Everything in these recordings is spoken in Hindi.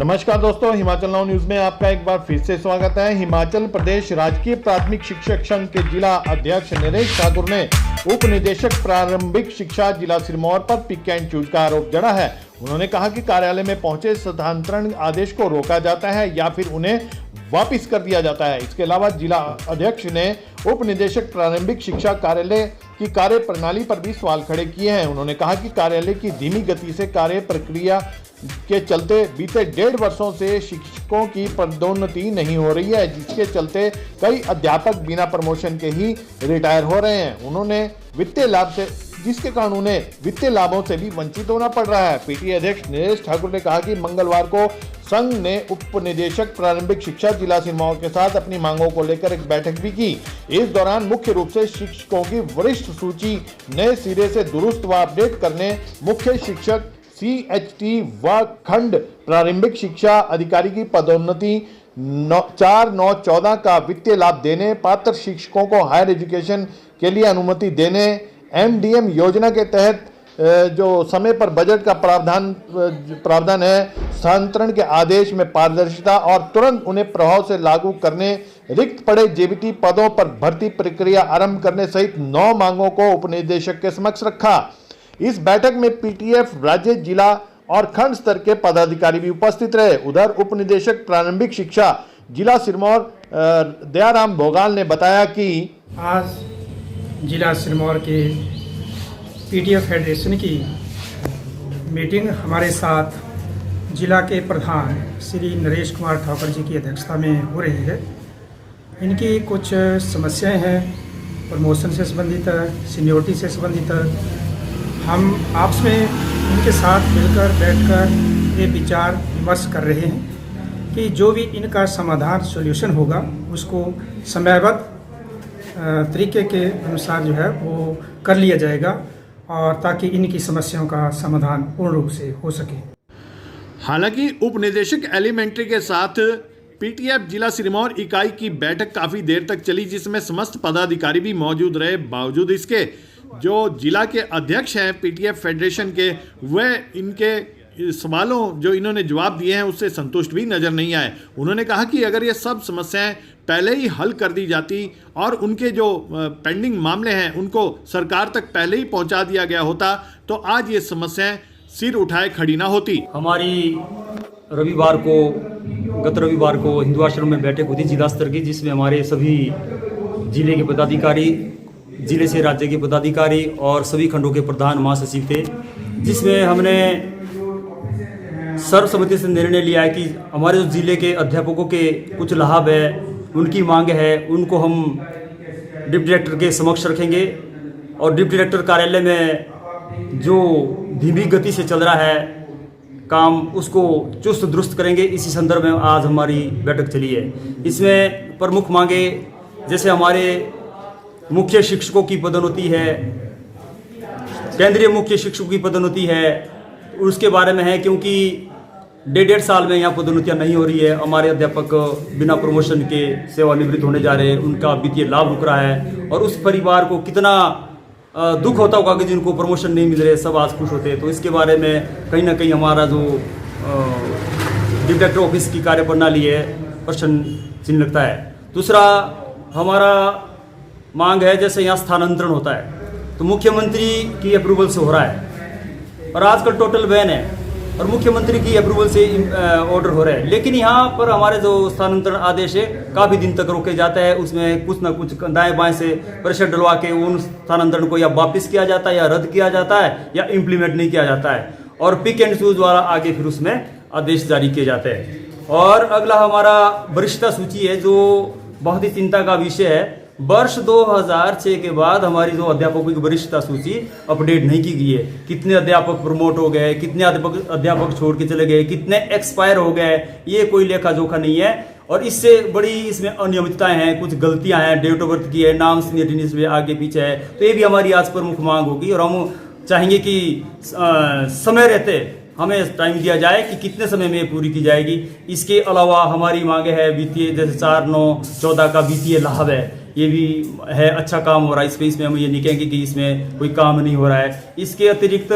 नमस्कार दोस्तों, हिमाचल नाउ न्यूज में आपका एक बार फिर से स्वागत है। हिमाचल प्रदेश राजकीय प्राथमिक शिक्षक संघ के जिला अध्यक्ष नरेश ठाकुर ने उप निदेशक प्रारंभिक शिक्षा जिला सिरमौर पर पिक एंड चूज का आरोप जड़ा है। उन्होंने कहा कि कार्यालय में पहुंचे स्थानांतरण आदेश को रोका जाता है या फिर उन्हें वापिस कर दिया जाता है। इसके अलावा जिला अध्यक्ष ने उप निदेशक प्रारंभिक शिक्षा कार्यालय की कार्य प्रणाली पर भी सवाल खड़े किए हैं। उन्होंने कहा कि कार्यालय की धीमी गति से कार्य प्रक्रिया के चलते बीते 1.5 वर्षों से शिक्षकों की पदोन्नति नहीं हो रही है, जिसके चलते कई अध्यापक बिना प्रमोशन के ही रिटायर हो रहे हैं। उन्होंने वित्तीय लाभ से जिसके कारण उन्हें वित्तीय लाभों से भी वंचित होना पड़ रहा है। पीटीए अध्यक्ष नरेश ठाकुर ने कहा कि मंगलवार को संघ ने उप निदेशक प्रारंभिक शिक्षा जिला सिरमौर के साथ अपनी मांगों को लेकर एक बैठक भी की। इस दौरान मुख्य रूप से शिक्षकों की वरिष्ठ सूची नए सिरे से दुरुस्त व अपडेट करने, मुख्य शिक्षक CHT व खंड प्रारंभिक शिक्षा अधिकारी की पदोन्नति 4/9/14 का वित्तीय लाभ देने, पात्र शिक्षकों को हायर एजुकेशन के लिए अनुमति देने, MDM योजना के तहत जो समय पर बजट का प्रावधान है, स्थानांतरण के आदेश में पारदर्शिता और तुरंत उन्हें प्रभाव से लागू करने, रिक्त पड़े JBT पदों पर भर्ती प्रक्रिया आरंभ करने सहित 9 मांगों को उपनिदेशक के समक्ष रखा। इस बैठक में PTF राज्य, जिला और खंड स्तर के पदाधिकारी भी उपस्थित रहे। उधर उप निदेशक प्रारंभिक शिक्षा जिला सिरमौर दयाराम भोगाल ने बताया कि आज जिला सिरमौर के PTF फेडरेशन की मीटिंग हमारे साथ जिला के प्रधान श्री नरेश कुमार ठाकुर जी की अध्यक्षता में हो रही है। इनकी कुछ समस्याएं हैं, प्रमोशन से संबंधित, सीनियोरिटी से संबंधित। हम आपस में इनके साथ मिलकर बैठकर ये विचार विमर्श कर रहे हैं कि जो भी इनका समाधान सॉल्यूशन होगा उसको समयबद्ध तरीके के अनुसार जो है वो कर लिया जाएगा, और ताकि इनकी समस्याओं का समाधान पूर्ण रूप से हो सके। हालांकि उप निदेशक एलिमेंट्री के साथ PTF जिला सिरमौर इकाई की बैठक काफी देर तक चली, जिसमें समस्त पदाधिकारी भी मौजूद रहे। बावजूद इसके जो जिला के अध्यक्ष हैं PTF फेडरेशन के, वह इनके सवालों जो इन्होंने जवाब दिए हैं उससे संतुष्ट भी नजर नहीं आए। उन्होंने कहा कि अगर ये सब समस्याएं पहले ही हल कर दी जाती और उनके जो पेंडिंग मामले हैं उनको सरकार तक पहले ही पहुंचा दिया गया होता तो आज ये समस्याएं सिर उठाए खड़ी ना होती। हमारी गत रविवार को हिंदू आश्रम में बैठक हुई थी जिला स्तर की, जिसमें हमारे सभी जिले के पदाधिकारी, जिले से राज्य के पदाधिकारी और सभी खंडों के प्रधान महासचिव थे, जिसमें हमने सर्वसम्मति से निर्णय लिया है कि हमारे जो जिले के अध्यापकों के कुछ लाभ है, उनकी मांग है, उनको हम डिप्टी डायरेक्टर के समक्ष रखेंगे और डिप्टी डायरेक्टर कार्यालय में जो धीमी गति से चल रहा है काम, उसको चुस्त दुरुस्त करेंगे। इसी संदर्भ में आज हमारी बैठक चली है। इसमें प्रमुख मांगे जैसे हमारे मुख्य शिक्षकों की पदोन्नति है, केंद्रीय मुख्य शिक्षकों की पदोन्नति है, उसके बारे में है क्योंकि 1.5 साल में यहाँ पदोन्नतियाँ नहीं हो रही है। हमारे अध्यापक बिना प्रमोशन के सेवानिवृत्त होने जा रहे हैं, उनका वित्तीय लाभ रुक रहा है और उस परिवार को कितना दुख होता होगा कि जिनको प्रमोशन नहीं मिल रहे, सब आज खुश होते हैं। तो इसके बारे में कहीं ना कहीं हमारा जो डिप्टी डायरेक्टर ऑफिस की कार्यप्रणाली है प्रश्न चिन्ह लगता है। दूसरा हमारा मांग है जैसे यहाँ स्थानांतरण होता है तो मुख्यमंत्री की अप्रूवल से हो रहा है और आजकल टोटल बैन है और मुख्यमंत्री की अप्रूवल से ऑर्डर हो रहा है, लेकिन यहाँ पर हमारे जो स्थानांतरण आदेश है काफ़ी दिन तक रोके जाता है। उसमें कुछ ना कुछ दाएं बाएं से प्रेशर डलवा के उन स्थानांतरण को या वापस किया जाता है या रद्द किया जाता है या इम्प्लीमेंट नहीं किया जाता है और पिक एंड चूज द्वारा आगे फिर उसमें आदेश जारी किए जाते हैं। और अगला हमारा वरिष्ठता सूची है जो बहुत ही चिंता का विषय है। वर्ष 2006 के बाद हमारी जो अध्यापकों की वरिष्ठता सूची अपडेट नहीं की गई है। कितने अध्यापक प्रमोट हो गए, कितने अध्यापक छोड़ के चले गए, कितने एक्सपायर हो गए, ये कोई लेखा जोखा नहीं है। और इससे बड़ी इसमें अनियमितताएं हैं, कुछ गलतियां हैं, डेट ऑफ बर्थ की है, नाम सीनियरिटी में आगे पीछे है। तो ये भी हमारी आज प्रमुख मांग होगी और हम चाहेंगे कि समय रहते हमें टाइम दिया जाए कि कितने समय में पूरी की जाएगी। इसके अलावा हमारी मांगे है वित्तीय, जैसे 4/9/14 का वित्तीय लाभ है, ये भी है, अच्छा काम हो रहा है। इसमें हम ये नहीं कहेंगे कि इसमें कोई काम नहीं हो रहा है। इसके अतिरिक्त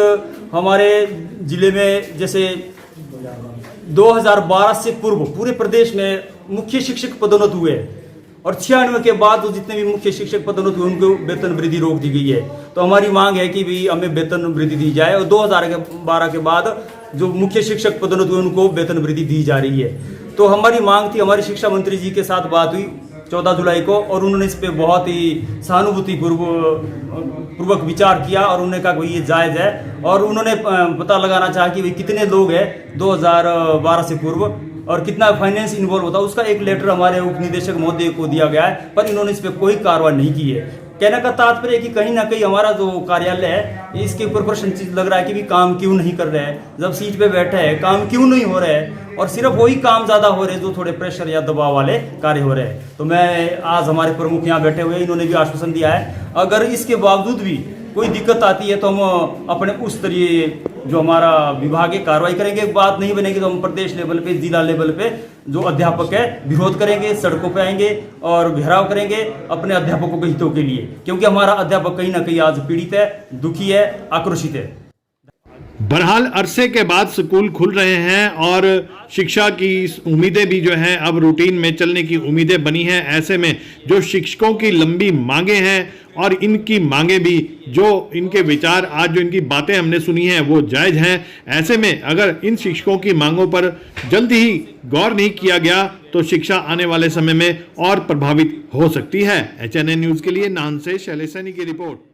हमारे ज़िले में जैसे 2012 से पूर्व पूरे प्रदेश में मुख्य शिक्षक पदोन्नत हुए और 96 के बाद तो जितने भी मुख्य शिक्षक पदोन्नत हुए उनको वेतन वृद्धि रोक दी गई है। तो हमारी मांग है कि भी हमें वेतन वृद्धि दी जाए और 2012 के बाद जो मुख्य शिक्षक पदोन्नत हुए उनको वेतन वृद्धि दी जा रही है। तो हमारी मांग थी, हमारी शिक्षा मंत्री जी के साथ बात हुई 14 जुलाई को और उन्होंने इस पर बहुत ही सहानुभूति पूर्वक विचार किया और उन्होंने कहा कि ये जायज़ है और उन्होंने पता लगाना चाहा कि भाई कितने लोग हैं 2012 से पूर्व और कितना फाइनेंस इन्वॉल्व होता है। उसका एक लेटर हमारे उप निदेशक महोदय को दिया गया है, पर इन्होंने इस पर कोई कार्रवाई नहीं की है। कहने का तात्पर्य है कि कहीं ना कहीं हमारा जो कार्यालय है इसके ऊपर प्रश्न चिन्ह लग रहा है कि भी काम क्यों नहीं कर रहे हैं, जब सीट पे बैठे हैं काम क्यों नहीं हो रहा है और सिर्फ वही काम ज़्यादा हो रहे हैं जो थोड़े प्रेशर या दबाव वाले कार्य हो रहे हैं। तो मैं आज हमारे प्रमुख यहाँ बैठे हुए, इन्होंने भी आश्वासन दिया है अगर इसके बावजूद भी कोई दिक्कत आती है तो हम अपने उस स्तरीय जो हमारा विभाग है कार्रवाई करेंगे। बात नहीं बनेगी तो हम प्रदेश लेवल पे, जिला लेवल पे जो अध्यापक है विरोध करेंगे, सड़कों पे आएंगे और घेराव करेंगे अपने अध्यापकों के हितों के लिए, क्योंकि हमारा अध्यापक कहीं ना कहीं आज पीड़ित है, दुखी है, आक्रोशित है। बहरहाल अरसे के बाद स्कूल खुल रहे हैं और शिक्षा की उम्मीदें भी जो हैं अब रूटीन में चलने की उम्मीदें बनी हैं। ऐसे में जो शिक्षकों की लंबी मांगे हैं और इनकी मांगे भी, जो इनके विचार, आज जो इनकी बातें हमने सुनी हैं वो जायज़ हैं। ऐसे में अगर इन शिक्षकों की मांगों पर जल्द ही गौर नहीं किया गया तो शिक्षा आने वाले समय में और प्रभावित हो सकती है। HNN न्यूज़ के लिए नान से शैलेश सैनी की रिपोर्ट।